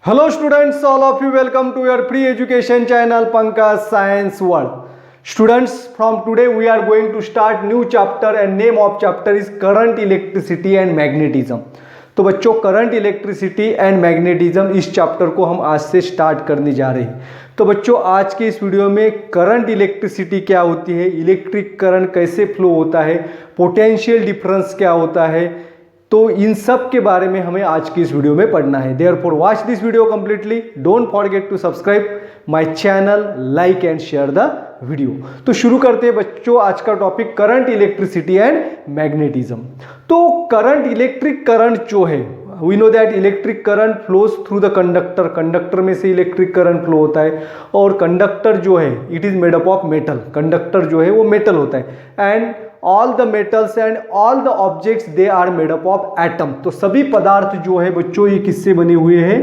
Hello students, all of you welcome to your free education channel Pankaj Science World. Students, from today we are going to start new chapter and name of chapter is current electricity and magnetism. तो बच्चों current electricity and magnetism इस chapter को हम आज से start करने जा रहे हैं। तो बच्चों आज के इस वीडियो में करंट इलेक्ट्रिसिटी क्या होती है, इलेक्ट्रिक करंट कैसे फ्लो होता है, पोटेंशियल डिफरेंस क्या होता है, तो इन सब के बारे में हमें आज की इस वीडियो में पढ़ना है। Therefore watch this video completely, don't forget to subscribe my channel, like and share the video. तो शुरू करते हैं बच्चों आज का topic current electricity and magnetism. तो करंट इलेक्ट्रिक करंट जो है, we know that electric current flows through the conductor, conductor में से इलेक्ट्रिक करंट फ्लो होता है और कंडक्टर जो है it is made up of metal, conductor जो है वो मेटल होता है and all the metals and all the objects they are made up of atom. तो सभी पदार्थ जो है बच्चों ये किससे बने हुए हैं,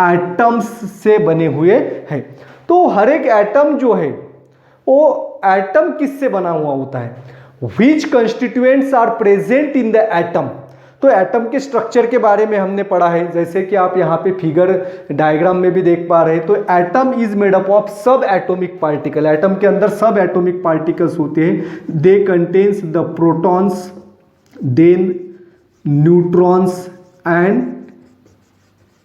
एटम्स से बने हुए हैं। तो हर एक एटम जो है वो एटम किससे बना हुआ होता है, which constituents are present in the atom. तो एटम के स्ट्रक्चर के बारे में हमने पढ़ा है, जैसे कि आप यहाँ पे फिगर डायग्राम में भी देख पा रहे हैं। तो atom is made up of sub atomic particle, atom के अंदर सब एटॉमिक पार्टिकल्स होते हैं। They contains the protons, then neutrons and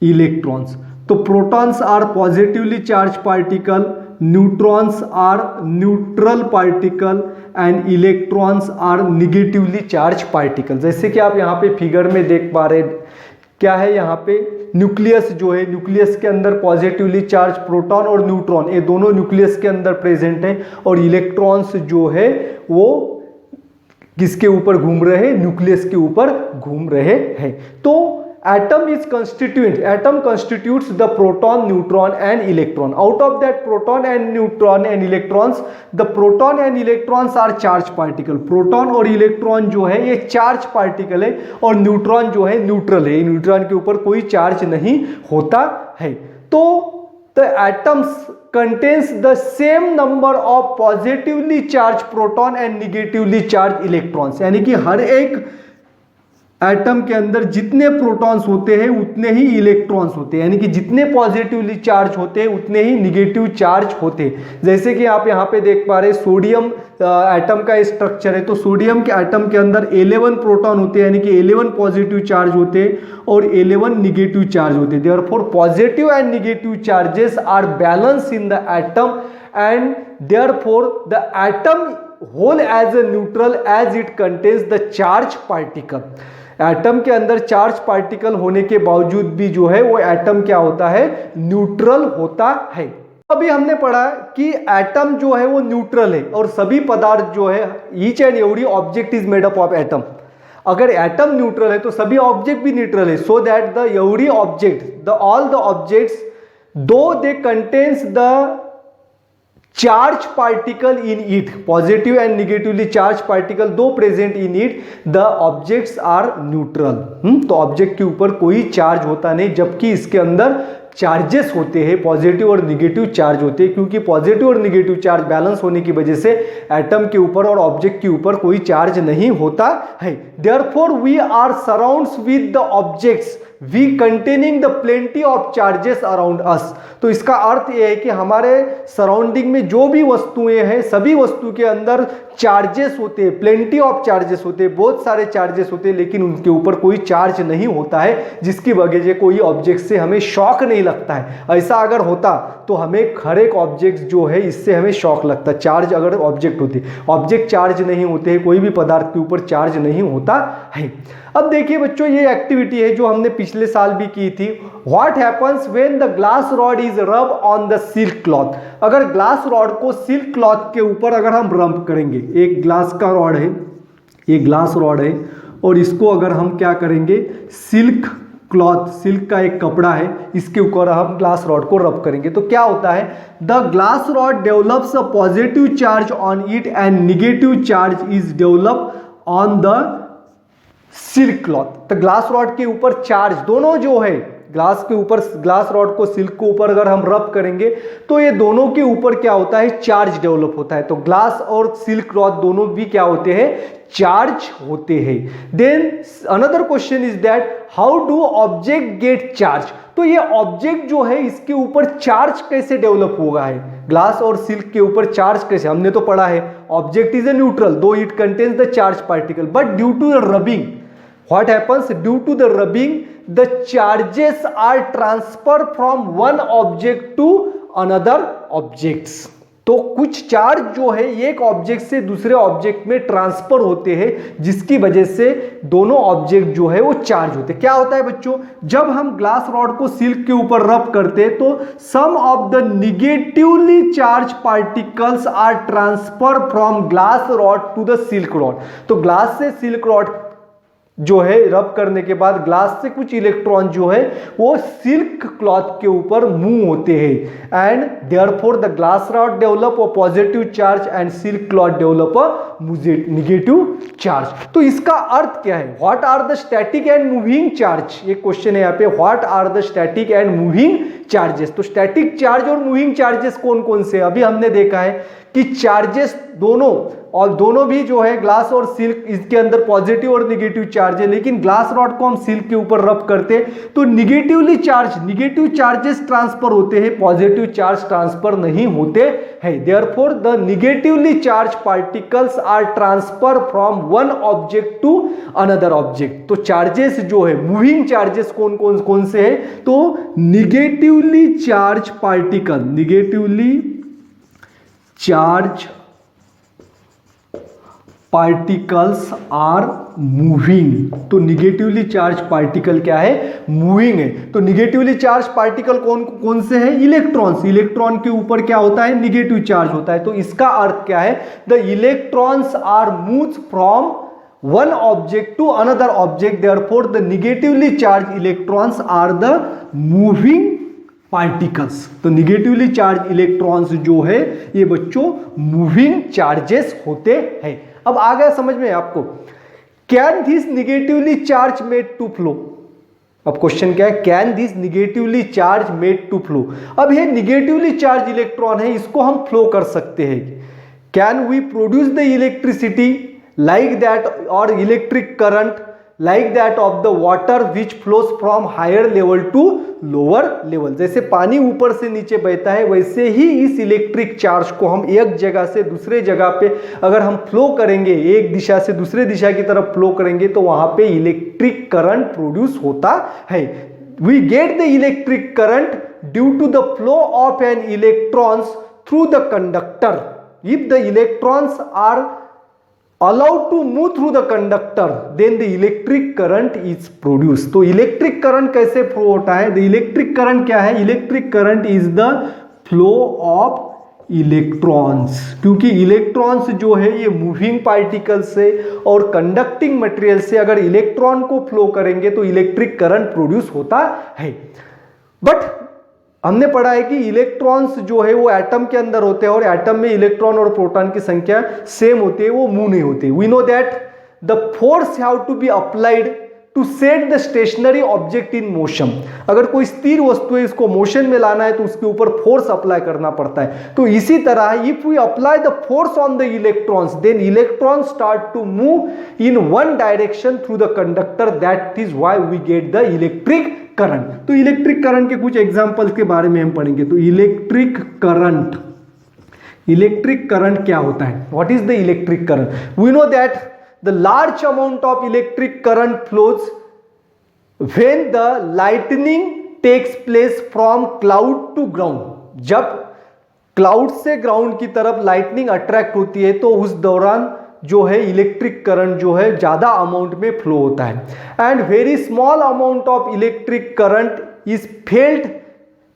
electrons. तो protons are positively charge particle, neutrons are neutral particle and electrons are negatively charge particle. जैसे कि आप यहाँ पे फिगर में देख पा रहे क्या है, यहाँ पे न्यूक्लियस जो है, न्यूक्लियस के अंदर पॉजिटिवली चार्ज प्रोटॉन और न्यूट्रॉन ये दोनों न्यूक्लियस के अंदर प्रेजेंट हैं और इलेक्ट्रॉन्स जो है वो किसके ऊपर घूम रहे हैं, न्यूक्लियस के ऊपर घूम रहे हैं। तो atom is constituent, atom constitutes the proton, neutron and electron. Out of that proton and neutron and electrons, the proton and electrons are charged particle. proton और electron जो है ये चार्ज पार्टिकल है और न्यूट्रॉन जो है न्यूट्रल है, neutron के ऊपर कोई चार्ज नहीं होता है। तो the atoms contains the same number of positively charged proton and negatively charged electrons, यानी कि हर एक एटम के अंदर जितने प्रोटॉन्स होते हैं उतने ही इलेक्ट्रॉन्स होते हैं, यानी कि जितने पॉजिटिवली चार्ज होते हैं उतने ही निगेटिव चार्ज होते हैं। जैसे कि आप यहाँ पे देख पा रहे हैं सोडियम एटम का स्ट्रक्चर है। तो सोडियम के एटम के अंदर 11 प्रोटॉन होते हैं, यानी कि 11 पॉजिटिव चार्ज होते हैं और 11 निगेटिव चार्ज होते हैं। Therefore positive and negative charges are balance in the atom and therefore the atom whole as a neutral as it contains the charge particle. Atom के अंदर चार्ज पार्टिकल होने के बावजूद भी जो है वो एटम क्या होता है, न्यूट्रल होता है। अभी हमने पढ़ा कि एटम जो है वो न्यूट्रल है और सभी पदार्थ जो है each and every object is made up of atom. अगर एटम न्यूट्रल है तो सभी ऑब्जेक्ट भी न्यूट्रल है, so that the every object, the all the objects though they contains the charge particle in it, positive and negatively charge particle though present in it, the objects are neutral. तो object के ऊपर कोई charge होता नहीं, जबकि इसके अंदर charges होते हैं, पॉजिटिव और निगेटिव चार्ज होते हैं, क्योंकि पॉजिटिव और निगेटिव चार्ज बैलेंस होने की वजह से एटम के ऊपर और ऑब्जेक्ट के ऊपर कोई चार्ज नहीं होता है। Therefore we are surrounds with the objects we containing the plenty of charges around us. तो इसका अर्थ यह है कि हमारे सराउंडिंग में जो भी वस्तुएं हैं सभी वस्तु के अंदर चार्जेस होते हैं, प्लेंटी ऑफ चार्जेस होते हैं, बहुत सारे चार्जेस होते हैं, लेकिन उनके ऊपर कोई चार्ज नहीं होता है, जिसकी वजह से कोई ऑब्जेक्ट से हमें शॉक नहीं लगता है। ऐसा अगर होता तो हमें हर एक ऑब्जेक्ट जो है इससे हमें शॉक लगता, चार्ज अगर ऑब्जेक्ट होते, ऑब्जेक्ट चार्ज नहीं होते हैं, कोई भी पदार्थ के ऊपर चार्ज नहीं होता है। अब देखिए बच्चों ये एक्टिविटी है जो हमने पिछले साल भी की थी। What happens when the glass rod is रब ऑन द सिल्क क्लॉथ। अगर ग्लास रॉड को सिल्क क्लॉथ के ऊपर अगर हम रब करेंगे, एक ग्लास का रॉड है, ये ग्लास रॉड है और इसको अगर हम क्या करेंगे, सिल्क क्लॉथ, सिल्क का एक कपड़ा है, इसके ऊपर हम ग्लास रॉड को रब करेंगे तो क्या होता है, the glass rod develops a positive charge on it and negative charge is develop on the silk cloth. तो ग्लास रॉड के ऊपर चार्ज दोनों जो है ग्लास के ऊपर, ग्लास रॉड को सिल्क के ऊपर अगर हम रब करेंगे तो ये दोनों के ऊपर क्या होता है, चार्ज डेवलप होता है। तो ग्लास और सिल्क रॉड दोनों भी क्या होते हैं, चार्ज होते हैं। Then another question is that how do object get charge. तो ये ऑब्जेक्ट जो है इसके ऊपर चार्ज कैसे डेवलप हुआ है, ग्लास और सिल्क के ऊपर चार्ज कैसे, हमने तो पढ़ा है object is a neutral though it contains the charge particle, but due to the rubbing what happens, due to the rubbing the charges are transfer from one object to another objects. तो कुछ charge जो है एक object से दूसरे object में transfer होते हैं, जिसकी वजह से दोनों ऑब्जेक्ट जो है वो चार्ज होते हैं। क्या होता है बच्चों, जब हम ग्लास रॉड को सिल्क के ऊपर रब करते हैं तो some of the negatively charge particles are transfer from glass rod to the silk rod. तो ग्लास से सिल्क रॉड जो है रब करने के बाद ग्लास से कुछ इलेक्ट्रॉन जो है वो सिल्क क्लॉथ के ऊपर मूव होते हैं, and therefore the glass rod develop a positive charge and silk cloth develop a negative charge. तो इसका अर्थ क्या है, what are the static and moving charge, ये क्वेश्चन है यहाँ पे, what are the static and moving charges. तो स्टैटिक चार्ज और मूविंग चार्जेस कौन कौन से, अभी हमने देखा है कि चार्जेस दोनों, और दोनों भी जो है ग्लास और सिल्क इसके अंदर पॉजिटिव और निगेटिव चार्ज है, लेकिन ग्लास रॉड को हम सिल्क के ऊपर रब करते तो negatively charge, negative charges transfer होते हैं, पॉजिटिव चार्ज ट्रांसफर नहीं होते हैं। Therefore the negatively charge particles are transfer from one object to another object. तो चार्जेस जो है मूविंग चार्जेस कौन कौन कौन से हैं, तो negatively charge particle, negatively charge particles are moving. तो निगेटिवली चार्ज पार्टिकल क्या है, मूविंग है। तो निगेटिवली चार्ज पार्टिकल कौन कौन से हैं, इलेक्ट्रॉन्स, इलेक्ट्रॉन के ऊपर क्या होता है, निगेटिव चार्ज होता है। तो इसका अर्थ क्या है, the electrons are moves from one object to another object, therefore the negatively charge electrons are the moving particles. तो निगेटिवली चार्ज इलेक्ट्रॉन्स जो है ये बच्चों मूविंग चार्जेस होते हैं। अब आ गया समझ में आपको, can this negatively charge made to flow. अब क्वेश्चन क्या है, can this negatively charge made to flow. अब ये निगेटिवली चार्ज इलेक्ट्रॉन है, इसको हम फ्लो कर सकते हैं। Can we produce the electricity like that और electric current like that of the water which flows from higher level to lower level। जैसे पानी ऊपर से नीचे बहता है वैसे ही इस इलेक्ट्रिक चार्ज को हम एक जगह से दूसरे जगह पे अगर हम फ्लो करेंगे, एक दिशा से दूसरे दिशा की तरफ फ्लो करेंगे तो वहां पे इलेक्ट्रिक करंट प्रोड्यूस होता है। We get the electric current due to the flow of an electrons through the conductor. If the electrons are allowed to move through the conductor, then the electric current is produced। तो electric current कैसे flow होता है, the electric current क्या है, electric current is the flow of electrons। क्योंकि electrons जो है ये मूविंग पार्टिकल से और कंडक्टिंग मटेरियल से अगर इलेक्ट्रॉन को फ्लो करेंगे तो इलेक्ट्रिक करंट प्रोड्यूस होता है। बट हमने पढ़ा है कि इलेक्ट्रॉन्स जो है वो एटम के अंदर होते हैं और एटम में इलेक्ट्रॉन और प्रोटॉन की संख्या सेम होती है, वो मूव नहीं होती। We know that the force have to be applied to set the stationary object in motion. अगर कोई स्थिर वस्तु है इसको मोशन में लाना है तो उसके ऊपर फोर्स अप्लाई करना पड़ता है। तो इसी तरह if we apply the force on the electrons then electron start to move in one direction through the conductor, that is why we get the electric current. तो इलेक्ट्रिक करंट के कुछ examples के बारे में हम पढ़ेंगे। तो इलेक्ट्रिक करंट, इलेक्ट्रिक करंट क्या होता है, what is the electric current. We know that the large amount of electric current flows when the lightning takes place from cloud to ground. जब क्लाउड से ग्राउंड की तरफ लाइटनिंग अट्रैक्ट होती है तो उस दौरान जो है इलेक्ट्रिक करंट जो है ज्यादा अमाउंट में फ्लो होता है। And very small amount of electric current is felt,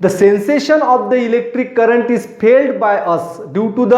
the sensation of the electric current is felt by us due to the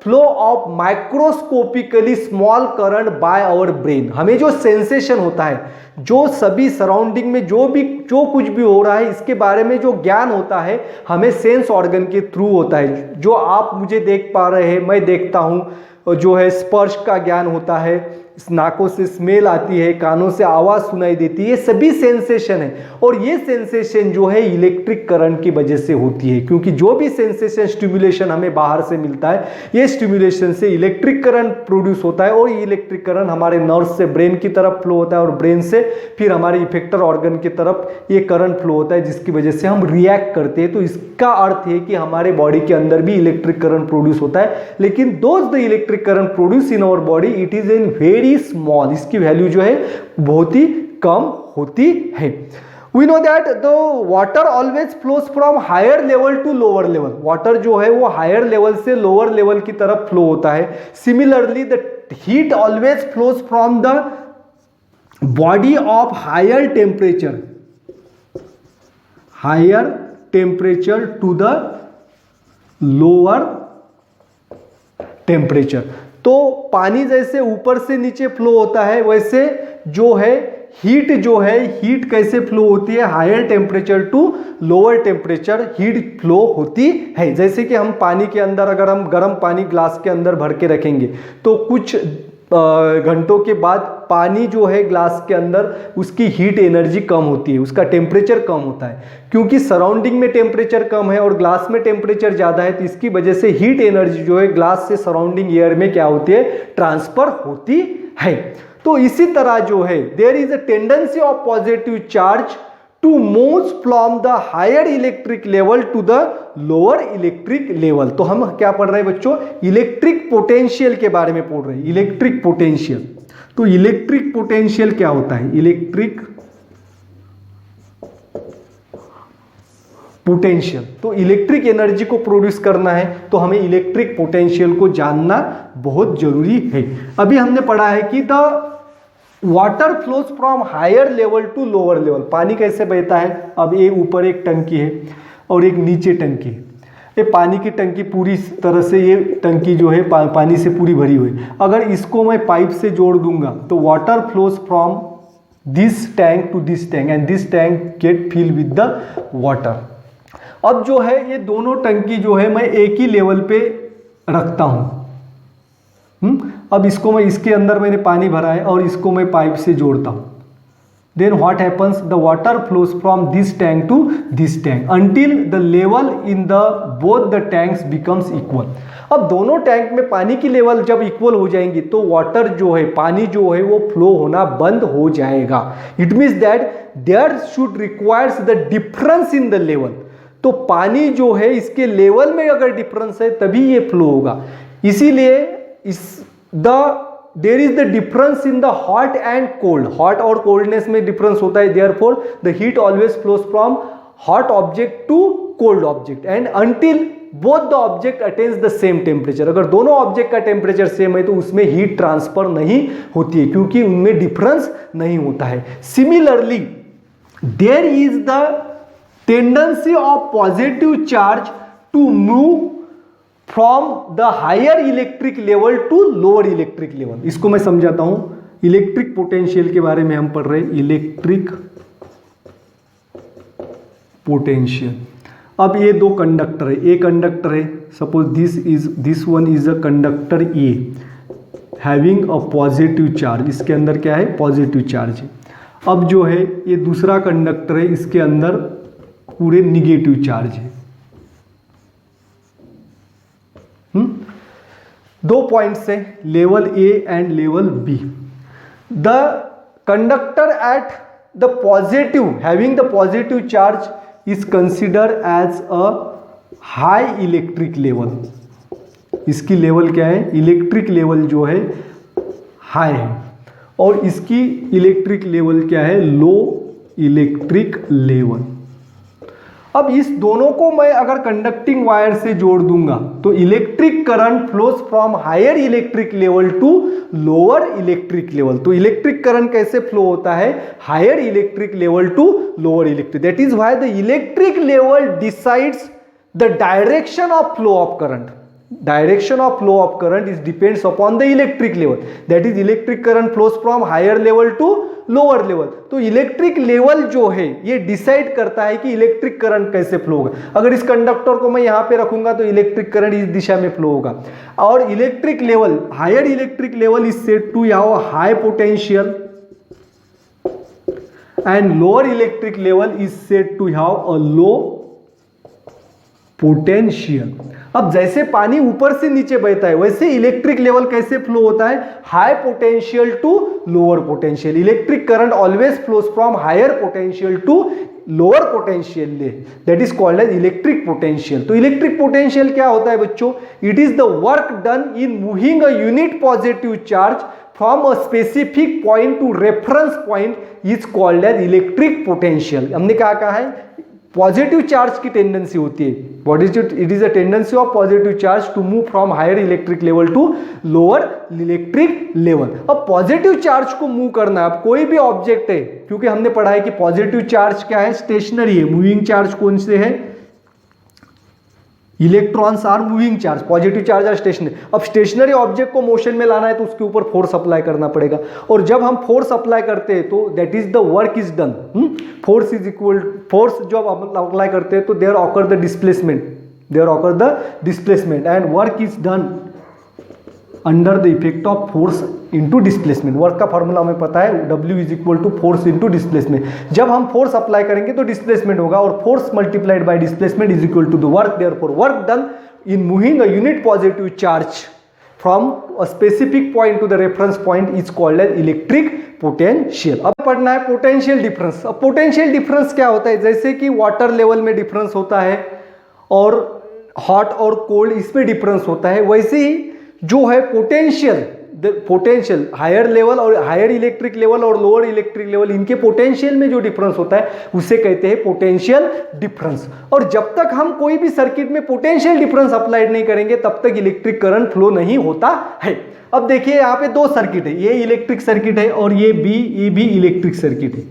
flow of microscopically small current by our brain. हमें जो sensation होता है, जो सभी surrounding में जो कुछ भी हो रहा है इसके बारे में जो ज्ञान होता है हमें सेंस ऑर्गन के थ्रू होता है। जो आप मुझे देख पा रहे हैं, मैं देखता हूं, जो है स्पर्श का ज्ञान होता है नाकों से स्मेल आती है, कानों से आवाज़ सुनाई देती है, ये सभी सेंसेशन है। और ये सेंसेशन जो है इलेक्ट्रिक करंट की वजह से होती है, क्योंकि जो भी सेंसेशन स्टिमुलेशन हमें बाहर से मिलता है, ये स्टिमुलेशन से इलेक्ट्रिक करंट प्रोड्यूस होता है और इलेक्ट्रिक करंट हमारे नर्व से ब्रेन की तरफ फ्लो होता है और ब्रेन से फिर हमारे इफेक्टर ऑर्गन की तरफ ये करंट फ्लो होता है, जिसकी वजह से हम रिएक्ट करते हैं। तो इसका अर्थ है कि हमारे बॉडी के अंदर भी इलेक्ट्रिक करंट प्रोड्यूस होता है, लेकिन those the electric current produce in our body it is in very small, इसकी वैल्यू जो है बहुत ही कम होती है। We know that the water always flows from higher level to lower level. Water जो है वो higher level से lower level की तरफ flow होता है. Similarly, the heat always flows from the body of higher temperature to the lower temperature. तो पानी जैसे ऊपर से नीचे फ्लो होता है, वैसे जो है हीट कैसे फ्लो होती है, higher temperature to lower temperature heat flow होती है। जैसे कि हम पानी के अंदर अगर हम गर्म पानी ग्लास के अंदर भर के रखेंगे तो कुछ घंटों के बाद पानी जो है ग्लास के अंदर उसकी हीट एनर्जी कम होती है, उसका टेम्परेचर कम होता है, क्योंकि सराउंडिंग में टेम्परेचर कम है और ग्लास में टेम्परेचर ज़्यादा है, तो इसकी वजह से हीट एनर्जी जो है ग्लास से सराउंडिंग एयर में क्या होती है, ट्रांसफर होती है। तो इसी तरह जो है there is a tendency of positive charge to move from the higher electric level to the lower electric level. तो हम क्या पढ़ रहे हैं बच्चों, इलेक्ट्रिक पोटेंशियल के बारे में पढ़ रहे हैं, इलेक्ट्रिक पोटेंशियल। तो इलेक्ट्रिक पोटेंशियल क्या होता है, इलेक्ट्रिक पोटेंशियल, तो इलेक्ट्रिक एनर्जी को प्रोड्यूस करना है तो हमें इलेक्ट्रिक पोटेंशियल को जानना बहुत जरूरी है। अभी हमने पढ़ा है कि the water flows from higher level to lower level, पानी कैसे बहता है। अब ये ऊपर एक टंकी है और एक नीचे टंकी है, ये पानी की टंकी पूरी तरह से, ये टंकी जो है पानी से पूरी भरी हुई, अगर इसको मैं पाइप से जोड़ दूंगा तो water flows from this tank to this tank and this tank get fill with the water. अब जो है ये दोनों टंकी जो है मैं एक ही लेवल पे रखता हूं। अब इसको मैं, इसके अंदर मैंने पानी भरा है और इसको मैं पाइप से जोड़ता हूं, then what happens, the water flows from this tank to this tank until the level in the both the tanks becomes equal. अब दोनों टैंक में पानी की लेवल जब इक्वल हो जाएंगी तो वाटर जो है, पानी जो है वो फ्लो होना बंद हो जाएगा। It means that there should requires the difference in the level. तो पानी जो है इसके लेवल में अगर डिफरेंस है तभी ये फ्लो होगा। इसीलिए there is the difference in the hot and cold, hot और कोल्डनेस में डिफरेंस होता है, therefore the heat always flows from hot object to cold object and until both the object attains the same temperature. अगर दोनों object का temperature same है तो उसमें हीट ट्रांसफर नहीं होती है, क्योंकि उनमें डिफरेंस नहीं होता है। Similarly there is the tendency of positive charge to move from the higher electric level to lower electric level. इसको मैं समझाता हूं, इलेक्ट्रिक पोटेंशियल के बारे में हम पढ़ रहे हैं, इलेक्ट्रिक पोटेंशियल। अब ये दो कंडक्टर है, ए कंडक्टर है, suppose this one is a conductor A having a positive charge, इसके अंदर क्या है, पॉजिटिव चार्ज है। अब जो है ये दूसरा कंडक्टर है, इसके अंदर पूरे निगेटिव चार्ज है। दो पॉइंट्स है, level A and level B. The conductor at the positive having the positive charge is consider as a high electric level. इसकी लेवल क्या है, इलेक्ट्रिक लेवल जो है हाई है, और इसकी इलेक्ट्रिक लेवल क्या है, लो इलेक्ट्रिक लेवल। अब इस दोनों को मैं अगर कंडक्टिंग वायर से जोड़ दूंगा तो electric current flows from higher electric level to lower electric level. तो इलेक्ट्रिक करंट कैसे फ्लो होता है, higher electric level to lower electric. That is why the electric level decides the direction of flow of current. Direction of flow of current is depends upon the electric level. That is electric current flows from higher level to lower level. तो electric level जो है ये decide करता है कि electric current कैसे flow होगा. अगर इस कंडक्टर को मैं यहाँ पे रखूंगा तो इलेक्ट्रिक करंट इस दिशा में फ्लो होगा. और electric level, higher electric level is said to have a high potential and lower electric level is said to have a low potential. अब जैसे पानी ऊपर से नीचे बहता है वैसे इलेक्ट्रिक लेवल कैसे फ्लो होता है, high potential to lower potential. Electric current always flows from higher potential to lower potential, that is called as electric potential. तो इलेक्ट्रिक पोटेंशियल क्या होता है बच्चों, it is the work done in moving a unit positive charge from a specific point to reference point is called as electric potential. हमने क्या कहा है, positive charge की टेंडेंसी होती है. What is it is a tendency of positive charge to move from higher electric level to lower electric level. अब positive charge को move करना है. अब कोई भी ऑब्जेक्ट है, क्योंकि हमने पढ़ा है कि पॉजिटिव चार्ज क्या है, स्टेशनरी है. मूविंग चार्ज कौन से है, electrons are moving charge, positive charge are stationary. अब स्टेशनरी ऑब्जेक्ट को मोशन में लाना है तो उसके ऊपर फोर्स अप्लाई करना पड़ेगा. और जब हम फोर्स अप्लाई करते हैं तो that is the work is done. Force is equal, force जब अप्लाई करते हैं तो there occur the displacement, there occur the displacement and work is done under the effect of force into displacement. Work का formula हमें पता है, W is equal to force into displacement. जब हम फोर्स अप्लाई करेंगे तो डिस्प्लेसमेंट होगा और force multiplied by displacement is equal to the work. Therefore work done in moving a unit positive charge from a specific point to the reference point is called as electric potential. अब पढ़ना है potential difference. अब potential difference क्या होता है, जैसे कि water level में डिफरेंस होता है और हॉट और कोल्ड इसमें डिफरेंस होता है, वैसे ही जो है पोटेंशियल हायर लेवल और हायर इलेक्ट्रिक लेवल और लोअर इलेक्ट्रिक लेवल, इनके पोटेंशियल में जो डिफरेंस होता है उसे कहते हैं पोटेंशियल डिफरेंस. और जब तक हम कोई भी सर्किट में पोटेंशियल डिफरेंस अप्लाइड नहीं करेंगे तब तक इलेक्ट्रिक करंट फ्लो नहीं होता है. अब देखिए यहाँ पे दो सर्किट है, ये इलेक्ट्रिक सर्किट है और ये भी इलेक्ट्रिक सर्किट है.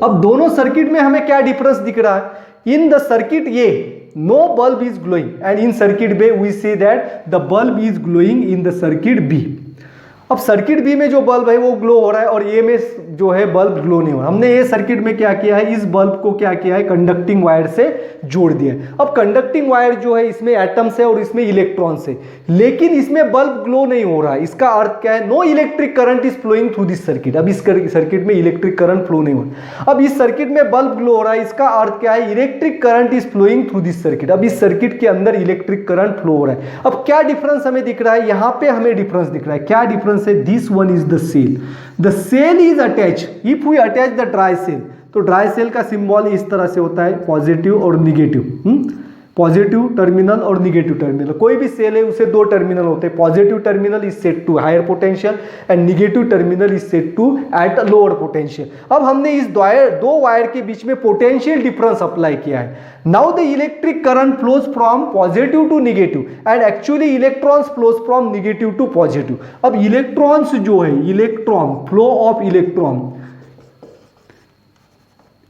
अब दोनों सर्किट में हमें क्या डिफरेंस दिख रहा है, in the circuit A no bulb is glowing and in circuit B we see that the bulb is glowing in the circuit B. अब सर्किट बी में जो बल्ब है वो ग्लो हो रहा है और ए में जो है बल्ब ग्लो नहीं हो रहा. हमने ये सर्किट में क्या किया है, इस बल्ब को क्या किया है, कंडक्टिंग वायर से जोड़ दिया. अब कंडक्टिंग वायर जो है इसमें एटम्स है और इसमें इलेक्ट्रॉन्स है, लेकिन इसमें बल्ब ग्लो नहीं हो रहा है. इसका अर्थ क्या है, no electric current is flowing through this circuit. अब इस सर्किट में इलेक्ट्रिक करंट फ्लो नहीं हो रहा. अब इस सर्किट में बल्ब ग्लो हो रहा है, इसका अर्थ क्या है, electric current is flowing through this circuit. अब इस सर्किट के अंदर इलेक्ट्रिक करंट फ्लो हो रहा है. अब क्या डिफरेंस हमें दिख रहा है, यहां पे हमें डिफरेंस दिख रहा है. क्या डिफरेंस है, this one is the cell. The cell is attach, if we attach the dry cell, तो ड्राई सेल का सिंबल इस तरह से होता है, पॉजिटिव और निगेटिव. पॉजिटिव टर्मिनल और निगेटिव टर्मिनल. कोई भी सेल है उसे दो टर्मिनल होते हैं. Positive terminal is set to higher potential and negative terminal is set to at lower potential. अब हमने इस दो वायर के बीच में पोटेंशियल डिफरेंस अप्लाई किया है. Now the electric current flows from positive to negative and actually electrons flows from negative to positive. अब electrons जो है, electron flow of electron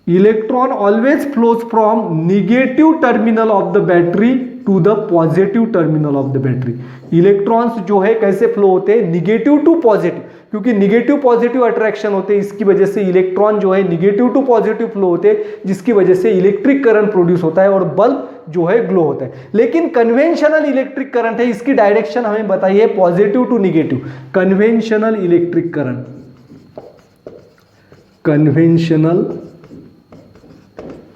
always flows from negative terminal of the battery to the positive terminal of the battery. Electrons जो है कैसे flow होते हैं, negative to positive, क्योंकि negative positive attraction होते हैं, इसकी वजह से इलेक्ट्रॉन जो है निगेटिव टू पॉजिटिव फ्लो होते हैं, जिसकी वजह से इलेक्ट्रिक करंट प्रोड्यूस होता है और बल्ब जो है ग्लो होता है. लेकिन कन्वेंशनल इलेक्ट्रिक करंट है, इसकी डायरेक्शन हमें बताइए, positive to negative. Conventional electric current, conventional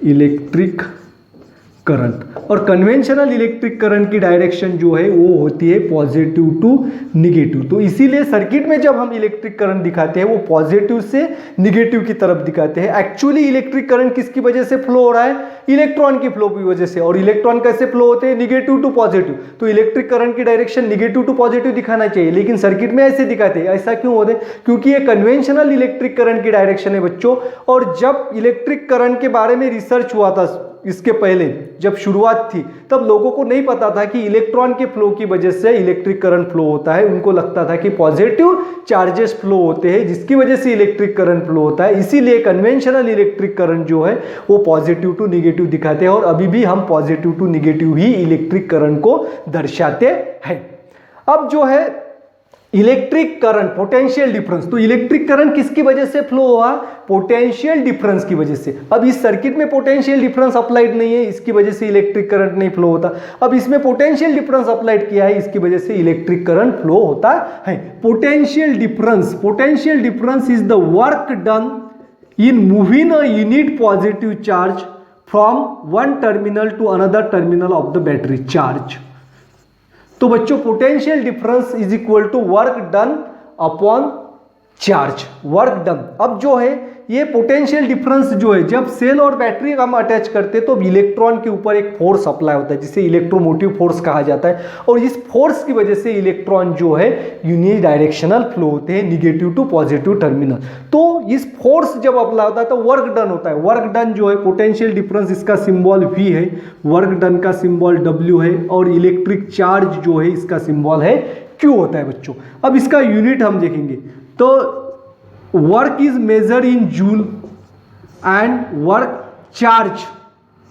electric current, और कन्वेंशनल इलेक्ट्रिक करंट की डायरेक्शन जो है वो होती है पॉजिटिव टू निगेटिव. तो इसीलिए सर्किट में जब हम इलेक्ट्रिक करंट दिखाते हैं वो पॉजिटिव से निगेटिव की तरफ दिखाते हैं. एक्चुअली इलेक्ट्रिक करंट किसकी वजह से फ्लो हो रहा है, इलेक्ट्रॉन की फ्लो की वजह से. और इलेक्ट्रॉन कैसे फ्लो होते हैं, निगेटिव टू पॉजिटिव. तो इलेक्ट्रिक करंट की डायरेक्शन निगेटिव टू पॉजिटिव दिखाना चाहिए, लेकिन सर्किट में ऐसे दिखाते हैं. ऐसा क्यों होते हैं, क्योंकि ये कन्वेंशनल इलेक्ट्रिक करंट की डायरेक्शन है बच्चों. और जब इलेक्ट्रिक करंट के बारे में रिसर्च हुआ था इसके पहले जब शुरुआत थी तब लोगों को नहीं पता था कि इलेक्ट्रॉन के फ्लो की वजह से इलेक्ट्रिक करंट फ्लो होता है। उनको लगता था कि पॉजिटिव चार्जेस फ्लो होते हैं जिसकी वजह से इलेक्ट्रिक करंट फ्लो होता है। इसीलिए कन्वेंशनल इलेक्ट्रिक करंट जो है वो पॉजिटिव टू निगेटिव दिखाते हैं और अभी भी हम पॉजिटिव टू निगेटिव ही इलेक्ट्रिक करंट को दर्शाते हैं। अब जो है इलेक्ट्रिक करंट पोटेंशियल डिफरेंस, तो इलेक्ट्रिक करंट किसकी वजह से फ्लो हुआ? पोटेंशियल डिफरेंस की वजह से। अब इस सर्किट में पोटेंशियल डिफरेंस अप्लाइड नहीं है, इसकी वजह से इलेक्ट्रिक करंट नहीं फ्लो होता। अब इसमें पोटेंशियल डिफरेंस अप्लाइड किया है, इसकी वजह से इलेक्ट्रिक करंट फ्लो होता है। Potential difference is the work done in moving a unit positive charge from one terminal to another terminal of the battery charge. तो बच्चों potential difference is equal to work done upon charge, work done. अब जो है ये potential difference जो है जब cell और बैटरी हम अटैच करते हैं तो इलेक्ट्रॉन के ऊपर एक फोर्स अप्लाई होता है जिसे इलेक्ट्रोमोटिव फोर्स कहा जाता है और इस फोर्स की वजह से इलेक्ट्रॉन जो है यूनि डायरेक्शनल फ्लो होते हैं निगेटिव टू पॉजिटिव टर्मिनल। तो इस फोर्स जब अप्लाई होता है तो वर्क डन होता है। वर्क डन जो है पोटेंशियल डिफरेंस इसका सिंबल V है, वर्क डन का सिंबल W है और इलेक्ट्रिक चार्ज जो है इसका सिंबल है Q होता है बच्चों। अब इसका यूनिट हम देखेंगे तो work is measure in joule and work charge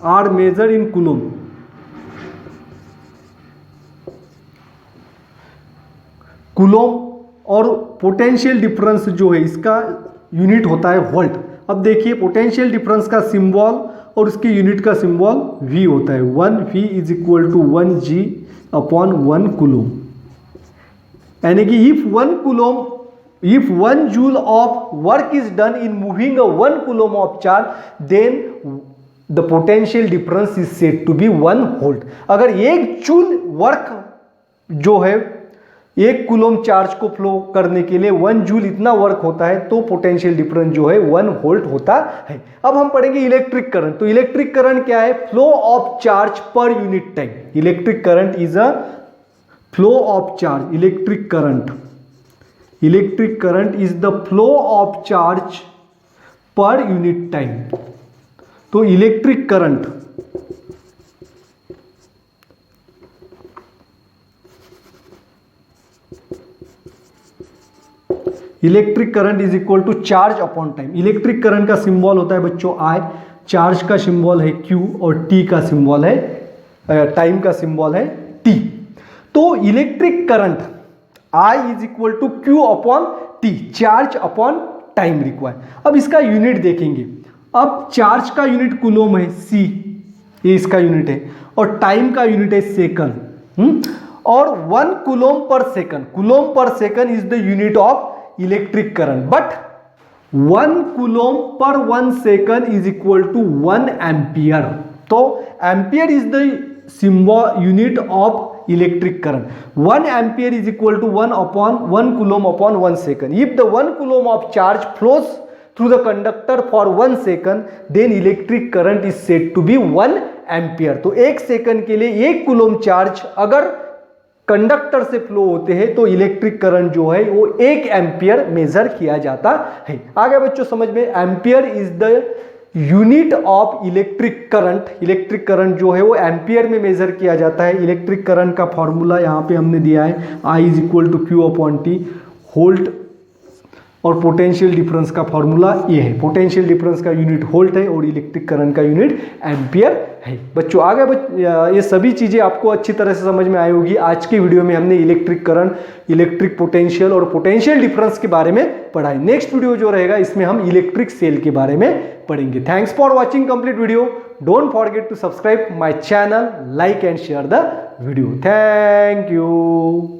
are measure in coulomb. Coulomb और पोटेंशियल डिफरेंस जो है इसका यूनिट होता है वोल्ट। अब देखिए पोटेंशियल डिफरेंस का सिंबल और उसके यूनिट का सिंबल V होता है। 1V is equal to 1G upon 1 coulomb, यानी कि if 1 joule of work is done in moving a 1 coulomb of charge, then the potential difference is said to be 1 volt। अगर 1 joule work जो है 1 coulomb charge को flow करने के लिए 1 joule इतना वर्क होता है तो पोटेंशियल डिफरेंस जो है 1 वोल्ट होता है। अब हम पढ़ेंगे इलेक्ट्रिक करंट। तो इलेक्ट्रिक करंट क्या है? Flow of charge per unit time. Electric current is a flow of charge. Electric current is the flow of charge per unit time. तो electric current is equal to charge upon time. Electric current का symbol होता है बच्चों I, charge का symbol है Q और T का symbol है, टाइम का सिंबल है T। तो electric current I is equal to Q upon T, charge upon time required. अब इसका यूनिट देखेंगे। अब चार्ज का यूनिट कूलम है C, ये इसका यूनिट है और टाइम का यूनिट है सेकंड। और 1 coulomb per second is the unit of electric current, but 1 coulomb per 1 second is equal to 1 ampere. तो ampere is the symbol unit of electric current. 1 ampere is equal to 1 coulomb upon 1 second. If the 1 coulomb of charge flows through the conductor for 1 second, then electric current is said to be 1 ampere. तो 1 second के लिए 1 coulomb charge अगर conductor से flow होते हैं तो electric current जो है वो 1 एम्पियर मेजर किया जाता है। आगे बच्चों समझ में, ampere is the unit of electric current. Electric current जो है वो एम्पियर में मेजर किया जाता है। इलेक्ट्रिक करंट का फॉर्मूला यहाँ पे हमने दिया है, I is equal to Q upon T volt, और पोटेंशियल डिफरेंस का फॉर्मूला ये है। पोटेंशियल डिफरेंस का यूनिट वोल्ट है और इलेक्ट्रिक करंट का यूनिट एम्पियर है। बच्चों आगे ये सभी चीज़ें आपको अच्छी तरह से समझ में आई होगी। आज की वीडियो में हमने इलेक्ट्रिक करंट, इलेक्ट्रिक पोटेंशियल और पोटेंशियल डिफरेंस के बारे में पढ़ा है। नेक्स्ट वीडियो जो रहेगा इसमें हम इलेक्ट्रिक सेल के बारे में पढ़ेंगे। Thanks for watching complete video. Don't forget to subscribe my channel, like and share the video. Thank you.